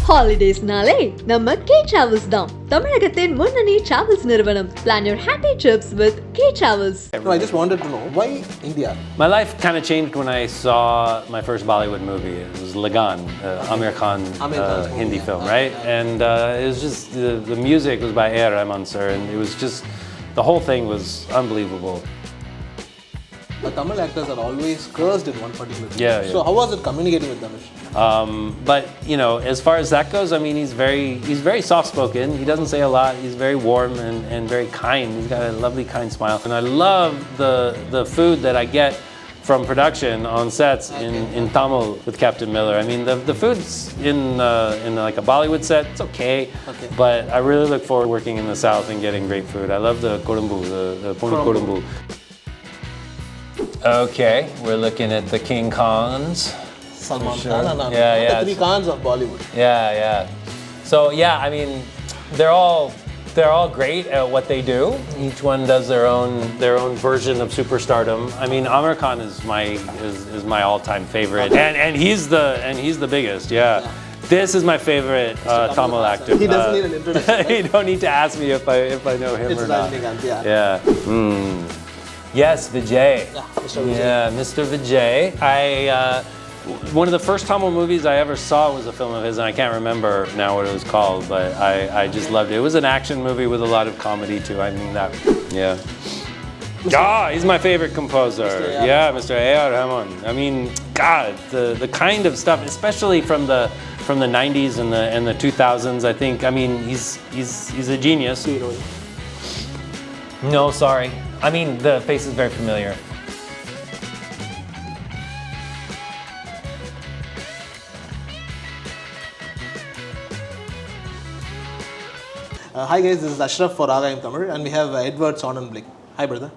Holidays nale, namma K Travels down. தமிழகத்தின் முன்னணி travels நிறுவனம். Plan your happy trips with K Travels. No, I just wanted to know, why India? My life kind of changed when I saw my first Bollywood movie. It was Lagan, Amir Khan Hindi film, right? And it was just, the music was by Rahman sir, and it was just, the whole thing was unbelievable. The Tamil actors are always cursed in one particular thing. Yeah. So how was it communicating with Dhanush? But you know, as far as that goes, I mean, he's very soft-spoken. He doesn't say a lot. He's very warm and very kind. He's got a lovely, kind smile. And I love the food that I get from production on sets in Tamil with Captain Miller. I mean, the food's in like a Bollywood set, it's okay. But I really look forward to working in the South and getting great food. I love the kodumbu, the poni kodumbu. Okay, we're looking at the King Khans. Salman sure. Khan. Yeah. The three Khans of Bollywood. Yeah. So yeah, I mean, they're all great at what they do. Each one does their own version of superstardom. I mean, Amir Khan is my all-time favorite, and he's the biggest. Yeah. This is my favorite Tamil actor. He doesn't need an introduction. Right? You don't need to ask me if I know him It's or not. Rajinikanth, Yeah. Yes, Vijay. Yeah, Mr. Vijay. Yeah, Mr. Vijay. One of the first Tamil movies I ever saw was a film of his, and I can't remember now what it was called, but I just loved it. It was an action movie with a lot of comedy too. I mean that. Yeah. He's my favorite composer. Mr. Rahman. I mean, God, the kind of stuff, especially from the 90s and the 2000s. I think. I mean, he's a genius. No, sorry. I mean, the face is very familiar. Hi guys, this is Ashraf for Aagayam Tamil, and we have Edward Sonnenblick. Hi brother.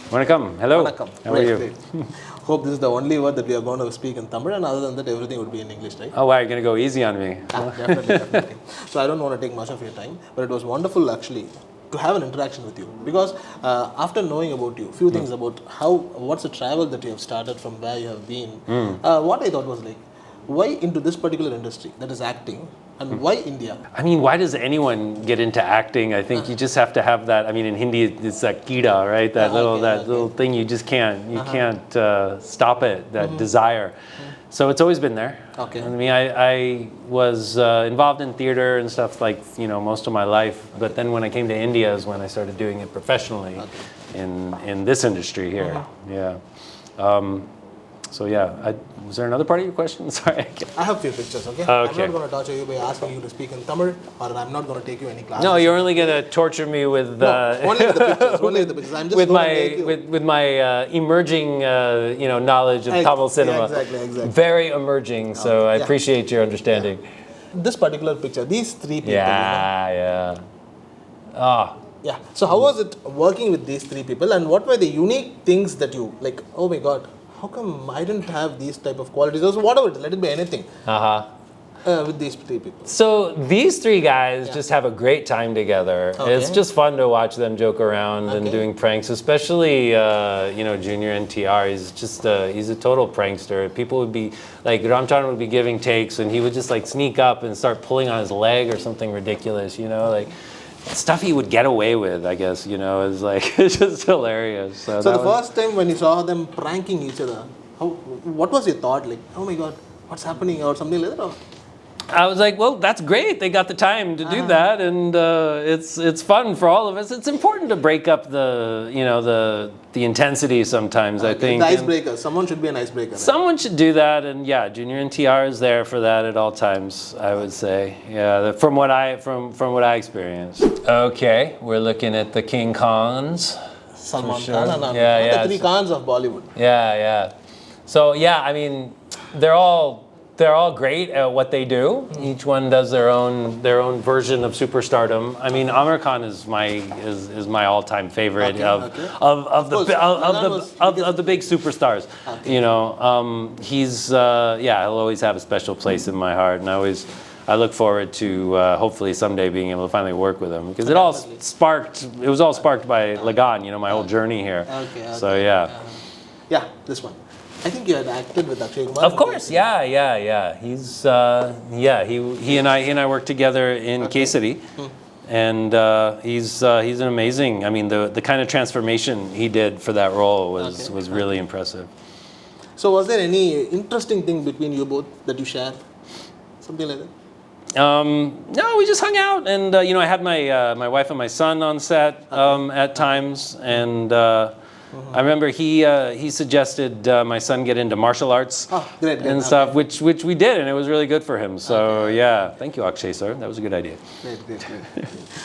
Vanakkam. Hello. Vanakkam. How are you? Great. Hope this is the only word that we are going to speak in Tamil, and other than that, everything would be in English, right? Oh, wow, you're going to go easy on me. Definitely. So I don't want to take much of your time, but it was wonderful actually to have an interaction with you, because after knowing about you, few things about what's the travel that you have started from where you have been, what I thought was like, why into this particular industry, that is acting, and why India? I mean, why does anyone get into acting? I think you just have to have that. I mean, in Hindi, it's that kida, right? That little thing you just can't stop it. That desire. So it's always been there. Okay. I mean, I was involved in theater and stuff like most of my life. But then when I came to India is when I started doing it professionally in this industry here. Yeah. So yeah, was there another part of your question? Sorry. I have few pictures, okay? I'm not going to torture you by asking you to speak in Tamil, or I'm not going to take you any classes. No, you're only going to torture me with only with the pictures. Only with the pictures. I'm just with my emerging knowledge of Tamil cinema. Yeah, exactly. Very emerging. So I appreciate your understanding. This particular picture, these three people. Yeah. Yeah. So how was it working with these three people, and what were the unique things that you like? Oh my God, how come I didn't have these type of qualities? Or whatever, let it be anything. With these three people. So these three guys just have a great time together. Okay. It's just fun to watch them joke around and doing pranks, especially Junior NTR. He's a total prankster. People would be like, Ramchan would be giving takes and he would just like sneak up and start pulling on his leg or something ridiculous, like stuff he would get away with, I guess, is like, it's just hilarious. So the first time when you saw them pranking each other, what was your thought? Like, oh my God, what's happening, or something like that? Or? I was like, well, that's great. They got the time to do that, and it's fun for all of us. It's important to break up the intensity sometimes. I think the icebreaker. Someone should be an icebreaker. Right? Someone should do that, and Junior and TR is there for that at all times. I would say, from what I experienced. Okay, we're looking at the King Khans. Salman sure. Khan. The three Khans of Bollywood. Yeah. So I mean, they're all great at what they do. Each one does their own version of superstardom. I mean, Amir Khan is my all-time favorite of the big superstars. He'll always have a special place in my heart, and I look forward to hopefully someday being able to finally work with him, because it was all sparked by Lagan, my whole journey here. So yeah. Yeah, this one. I think you had acted with Akshay Kumar. Of course, yeah. He's he and I worked together in Kesari, and he's an amazing. I mean, the kind of transformation he did for that role was really impressive. So was there any interesting thing between you both that you share? Something like that? No, we just hung out, and I had my wife and my son on set at times, and I remember he suggested my son get into martial arts and stuff, which we did, and it was really good for him. So yeah, thank you, Akshay sir. That was a good idea. Great.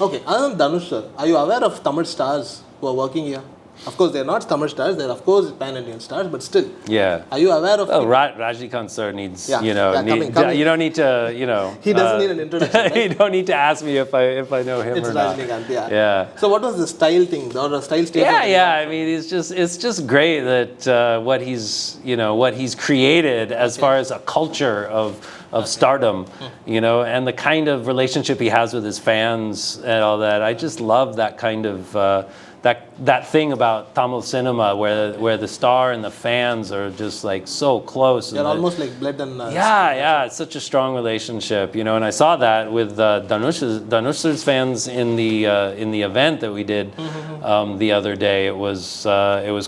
Okay, other than Dhanush sir, are you aware of Tamil stars who are working here? Of course, they're not Tamil stars. They're of course pan-Indian stars, but still. Yeah. Are you aware of? Oh, Rajnikant sir needs. Coming. You don't need to. He doesn't need an introduction. Right? You don't need to ask me if I know him It's or not. Rajnikant, Yeah. So what was the style thing or the style statement? Yeah. I mean, it's just great that what he's created as far as a culture of stardom, and the kind of relationship he has with his fans and all that. I just love that kind of that thing about Tamil cinema where the star and the fans are just like so close. They're almost like blood and. It's such a strong relationship, and I saw that with Dhanush's fans in the event that we did the other day. It was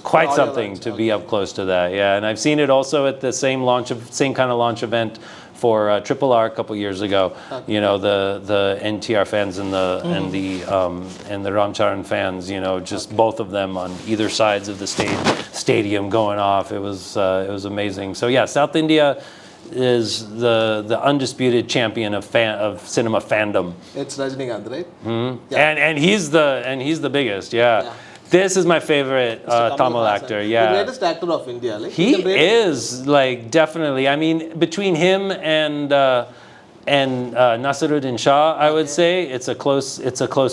quite something to be up close to that. Yeah, and I've seen it also at the same kind of launch event for Triple R a couple years ago. The NTR fans and the Ramcharan fans, just both of them on either sides of the stadium going off. It was amazing. So yeah, South India is the undisputed champion of cinema fandom. It's Rajnikant, right? Mm-hmm. Yeah. And he's the biggest. Yeah. This is my favorite Tamil actor. Yeah, the greatest actor of India. Like, he is definitely. I mean, between him and Nasiruddin Shah, I would say it's a close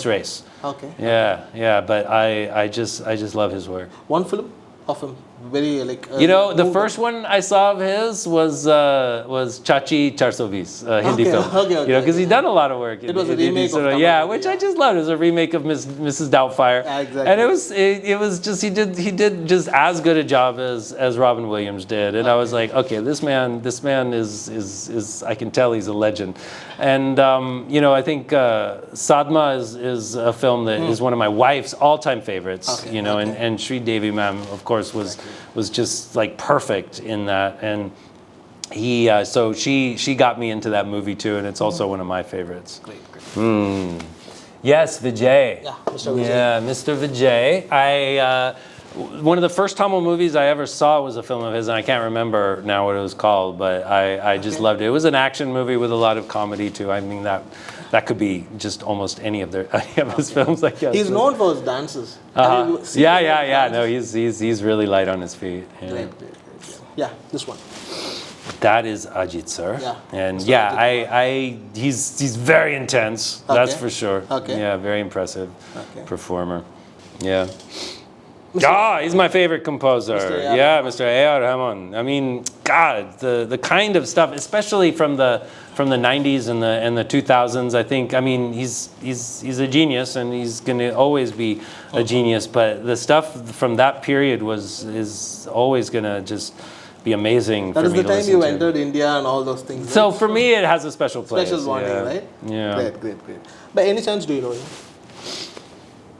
race. Okay. Yeah. But I just love his work. One film of him, very like. The first one I saw of his was Chachi 420, Hindi film. Okay. Because he'd done a lot of work. It was a remake of Tamil, which I just loved. It was a remake of Mrs. Doubtfire. Exactly. And it was just he did just as good a job as Robin Williams did. And I was like, okay, this man is I can tell he's a legend. And I think Sadma is a film that is one of my wife's all-time favorites. And Sri Devi ma'am, of course, was just like perfect in that, and so she got me into that movie too, and it's also one of my favorites. Great. Yes, Vijay. Yeah, Mr. Vijay. Yeah, Mr. Vijay. One of the first Tamil movies I ever saw was a film of his, and I can't remember now what it was called, but I just loved it. It was an action movie with a lot of comedy too. I mean that could be just almost any of his films, I guess. He's known for his dances. Yeah. No, he's really light on his feet. Yeah. Great. Yeah, this one. That is Ajit, sir. Yeah. And he's very intense. That's for sure. Okay. Yeah, very impressive performer. Yeah. He's my favorite composer. Mr. A.R. Rahman. I mean, God, the kind of stuff, especially from the 90s and the 2000s. I think. I mean, he's a genius, and he's going to always be a genius. But the stuff from that period is always going to just be amazing. That for is me the to time you listen to. entered India and all those things. Right? So for me, it has a special place. Special bonding, right? Yeah. Great. By any chance, do you know him?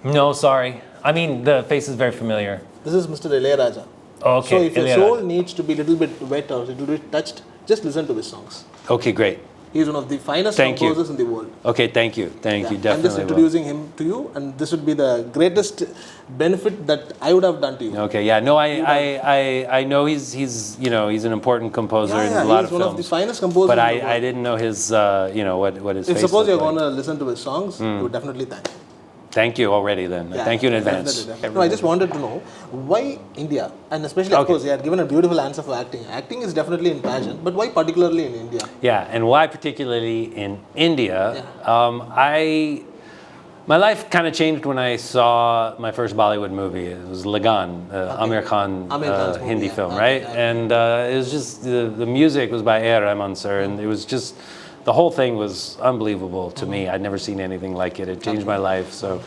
No, sorry. I mean, the face is very familiar. This is Mr. Ilaiyaraaja. Okay. So if your soul needs to be a little bit wet or a little bit touched, just listen to his songs. Okay, great. He's one of the finest composers in the world. Okay, thank you. Thank you, definitely. I'm just introducing him to you, and this would be the greatest benefit that I would have done to you. Okay, yeah. No, I know he's an important composer in a lot of films. He's one of the finest composers but in the world. I didn't know his what his If face suppose you're looked going to listen to his songs, you would definitely thank him. Thank you already then. Yeah, thank you in advance. Definitely. No, I just wanted to know why India, and especially of course you had given a beautiful answer for acting. Acting is definitely in passion, but why particularly in India? Yeah, and why particularly in India? My life kind of changed when I saw my first Bollywood movie. It was Lagan, Amir Khan Hindi film, right? And it was just the music was by A.R. Rahman sir, and it was just. The whole thing was unbelievable to me. I'd never seen anything like it. It changed my life. So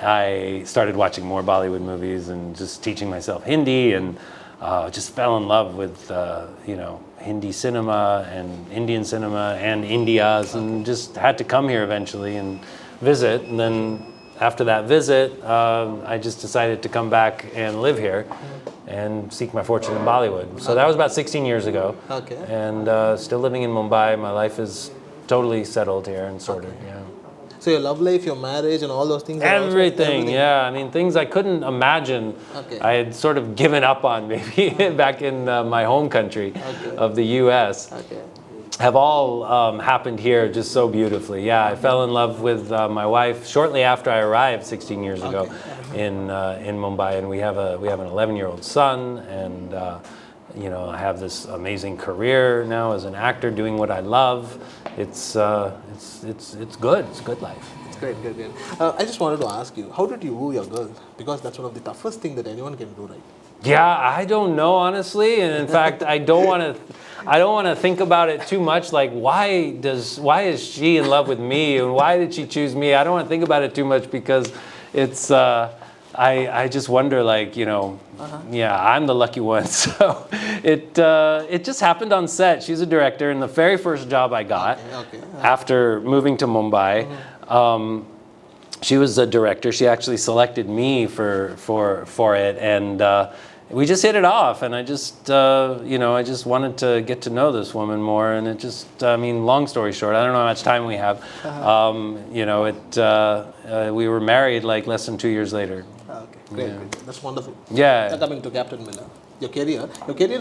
I started watching more Bollywood movies and just teaching myself Hindi. And just fell in love with Hindi cinema and Indian cinema and India's, and just had to come here eventually and visit. And then after that visit, I just decided to come back and live here and seek my fortune in Bollywood. So that was about 16 years ago. Okay. And still living in Mumbai. My life is totally settled here and sorted. Okay. Yeah. So your love life, your marriage, and all those things. Everything, yeah. I mean, things I couldn't imagine. Okay. I had sort of given up on maybe back in my home country of the U.S. Okay. Have all happened here just so beautifully. Yeah, I fell in love with my wife shortly after I arrived 16 years ago in Mumbai, and we have an 11-year-old son, and I have this amazing career now as an actor, doing what I love. It's good. It's a good life. It's great. I just wanted to ask you, how did you woo your girl? Because that's one of the toughest things that anyone can do, right? Yeah, I don't know, honestly, and in fact, I don't want to think about it too much. Like, why is she in love with me, and why did she choose me? I don't want to think about it too much, because it's I just wonder, like, yeah, I'm the lucky one. So it just happened on set. She's a director, and the very first job I got after moving to Mumbai. She was a director. She actually selected me for it, and we just hit it off. And I just I just wanted to get to know this woman more. And it just, long story short, I don't know how much time we have. We were married like less than 2 years later. Okay, great. That's wonderful. Yeah. Now coming to Captain Miller. Your career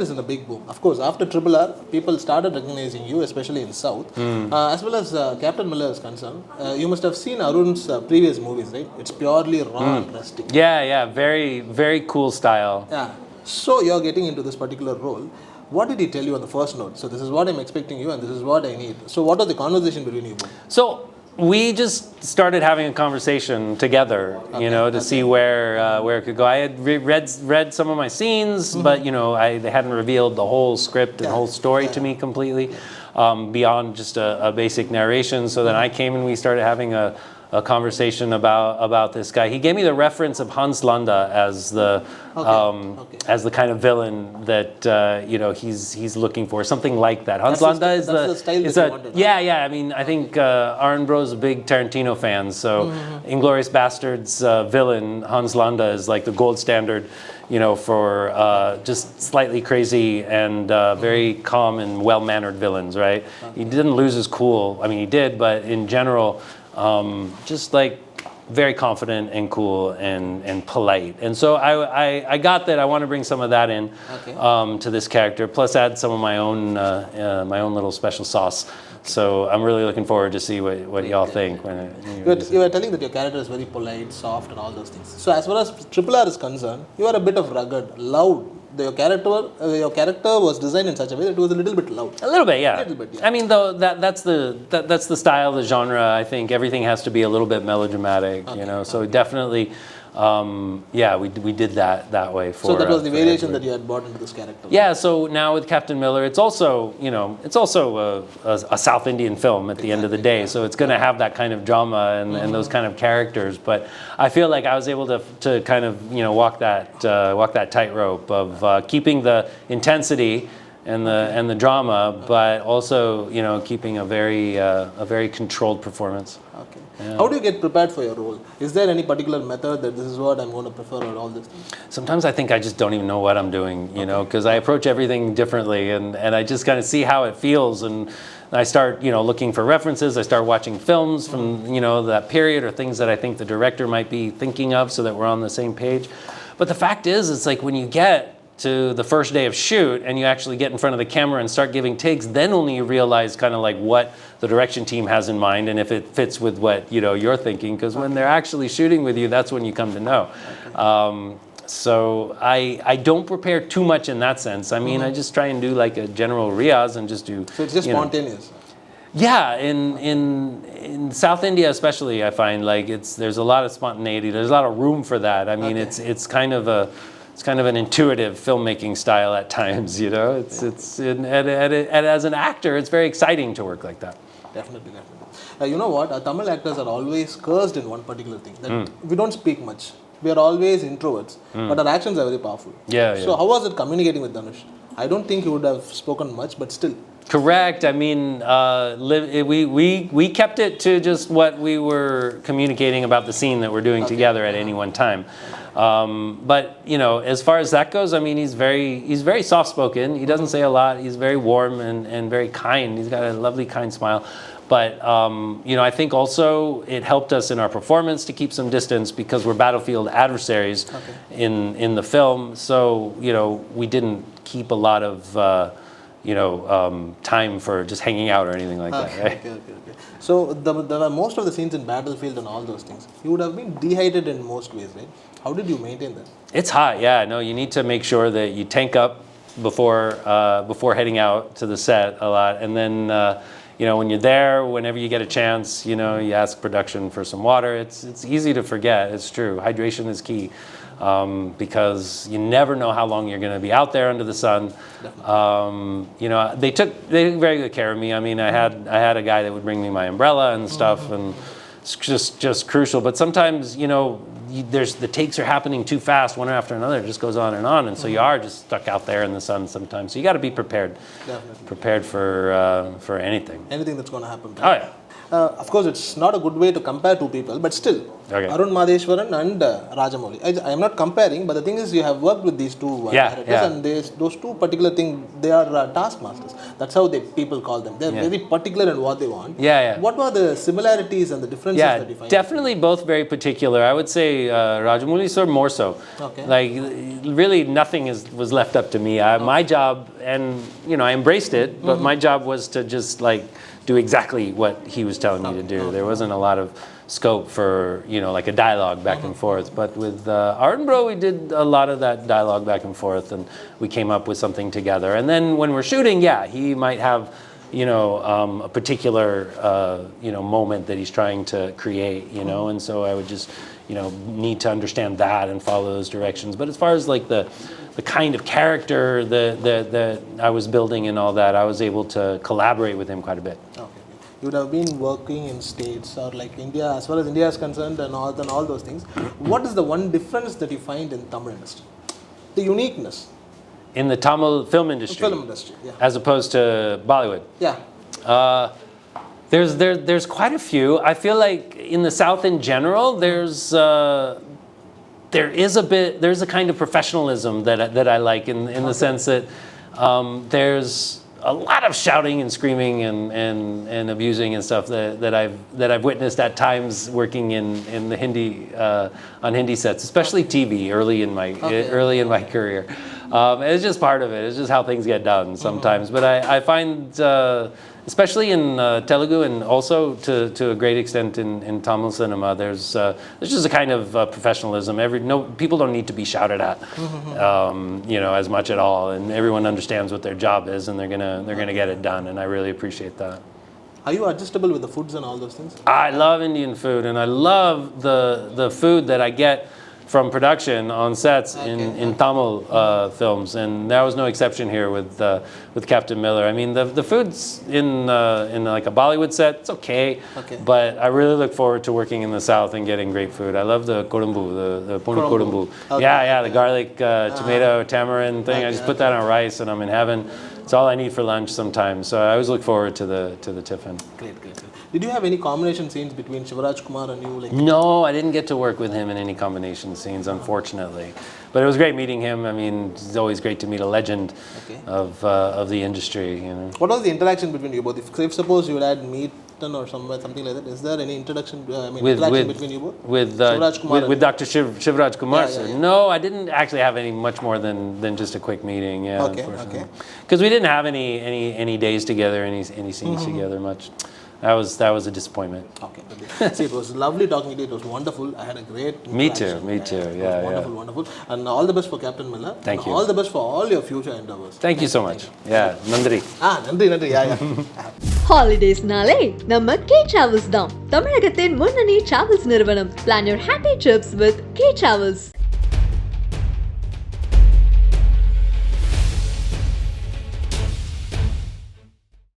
is in a big boom. Of course, after Triple R, people started recognizing you, especially in South. As well as Captain Miller is concerned, you must have seen Arun's previous movies, right? It's purely raw and rustic. Yeah, very, very cool style. Yeah. So you're getting into this particular role. What did he tell you on the first note? So this is what I'm expecting you, and this is what I need. So what was the conversation between you both? So we just started having a conversation together, to see where it could go. I had read some of my scenes, but they hadn't revealed the whole script and whole story to me completely, beyond just a basic narration. So then I came and we started having a conversation about this guy. He gave me the reference of Hans Landa as the kind of villain that he's looking for, something like that. Hans Landa is the style that you wanted. Yeah. I mean, I think Aaron Bro's a big Tarantino fan, so Inglourious Bastards villain Hans Landa is like the gold standard, for just slightly crazy and very calm and well-mannered villains, right? He didn't lose his cool. I mean, he did, but in general, just like very confident and cool and polite. And so I got that. I want to bring some of that in to this character, plus add some of my own little special sauce. So I'm really looking forward to see what y'all think. You were telling that your character is very polite, soft, and all those things. So as far as Triple R is concerned, you are a bit of rugged, loud. Your character was designed in such a way that it was a little bit loud. A little bit, yeah. A little bit, yeah. I mean, though that's the style, the genre. I think everything has to be a little bit melodramatic, So definitely, we did that way for. So that was the variation that you had brought into this character. Yeah. So now with Captain Miller, it's also a South Indian film at the end of the day. So it's going to have that kind of drama and those kind of characters. But I feel like I was able to kind of walk that tightrope of keeping the intensity and the drama, but also keeping a very controlled performance. Okay. Yeah. How do you get prepared for your role? Is there any particular method that this is what I'm going to prefer or all these things? Sometimes I think I just don't even know what I'm doing, because I approach everything differently, and I just kind of see how it feels, and I start looking for references. I start watching films from that period or things that I think the director might be thinking of, so that we're on the same page. But the fact is, it's like when you get to the first day of shoot and you actually get in front of the camera and start giving takes, then only you realize kind of like what the direction team has in mind and if it fits with what you're thinking, because when they're actually shooting with you, that's when you come to know. So I don't prepare too much in that sense. I mean, I just try and do like a general riyaz and just do. So it's just spontaneous. Yeah, in South India especially, I find like there's a lot of spontaneity. There's a lot of room for that. I mean, it's kind of an intuitive filmmaking style at times, and as an actor, it's very exciting to work like that. Definitely. You know what? Tamil actors are always cursed in one particular thing, that we don't speak much. we are always introverts, but our actions are very powerful. Yeah. So how was it communicating with Dhanush? I don't think you would have spoken much, but still. Correct. I mean, we kept it to just what we were communicating about the scene that we're doing together at any one time. But you know, as far as that goes, I mean, he's very soft-spoken. He doesn't say a lot. He's very warm and very kind. He's got a lovely, kind smile. But you know, I think also it helped us in our performance to keep some distance because we're battlefield adversaries in the film. So you know, we didn't keep a lot of time for just hanging out or anything like that. Right? Okay. So there were most of the scenes in battlefield and all those things. You would have been dehydrated in most ways, right? How did you maintain that? It's hot, yeah. No, you need to make sure that you tank up before heading out to the set a lot, and then you know, when you're there, whenever you get a chance, you know, you ask production for some water. It's easy to forget. It's true. Hydration is key. Because you never know how long you're going to be out there under the sun. You know, they took very good care of me. I mean, I had a guy that would bring me my umbrella and stuff, and it's just crucial. But sometimes, you know, the takes are happening too fast, one after another. It just goes on, and so you are just stuck out there in the sun sometimes. So you got to be prepared. Definitely. Prepared for anything. Anything that's going to happen. Oh yeah. Of course, it's not a good way to compare two people, but still, Arun Madheshwaran and Rajamouli. I am not comparing, but the thing is, you have worked with these two directors, and those two particular things, they are taskmasters. That's how people call them. They're very particular in what they want. What were the similarities and the differences that you find? Definitely both very particular. I would say Rajamouli more so. Like really, nothing was left up to me. My job, and you know, I embraced it, but my job was to just like do exactly what he was telling me to do. There wasn't a lot of scope for, you know, like a dialogue back and forth. But with Arun Bro, we did a lot of that dialogue back and forth, and we came up with something together. And then when we're shooting, he might have, you know, a particular, you know, moment that he's trying to create, you know, and so I would just, you know, need to understand that and follow those directions. But as far as like the kind of character that I was building and all that, I was able to collaborate with him quite a bit. Okay. You would have been working in states or like India, as far as India is concerned, and all those things. What is the one difference that you find in Tamil industry? The uniqueness. In the Tamil film industry? Film industry, as opposed to Bollywood? There's quite a few. I feel like in the South in general, there's a kind of professionalism that I like in the sense that there's a lot of shouting and screaming and abusing and stuff that I've witnessed at times working in the Hindi on Hindi sets, especially TV early in my career. It's just part of it. It's just how things get done sometimes. But I find, especially in Telugu and also to a great extent in Tamil cinema, there's just a kind of professionalism. People don't need to be shouted at, you know, as much at all, and everyone understands what their job is, and they're gonna get it done, and I really appreciate that. Are you adjustable with the foods and all those things? I love Indian food, and I love the food that I get from production on sets in Tamil films, and there was no exception here with Captain Miller. I mean, the food's in like a Bollywood set, it's okay, but I really look forward to working in the South and getting great food. I love the kodumbu, the ponu kodumbu. The garlic, tomato, tamarind thing. I just put that on rice, and I'm in heaven. It's all I need for lunch sometimes. So I always look forward to the tiffin. Great. Did you have any combination scenes between Shivaraj Kumar and you? Like no, I didn't get to work with him in any combination scenes, unfortunately. But it was great meeting him. I mean, it's always great to meet a legend of the industry. You know. What was the interaction between you both? If suppose you had meeten or something like that, is there any interaction between you both? With Dr. Shivraj Kumar, sir? No, I didn't actually have any much more than just a quick meeting. Unfortunately. Because we didn't have any days together, any scenes together much. That was a disappointment. Okay. See, it was lovely talking to you. It was wonderful. I had a great Me too. Yeah. Wonderful. And all the best for Captain Miller. Thank you. All the best for all your future endeavors. Thank you so much. Nandri. Nandri. Holidays nale, namma K-Travels தான். தமிழகத்தின் முன்னணி travels நிறுவனம். Plan your happy trips with K-Travels.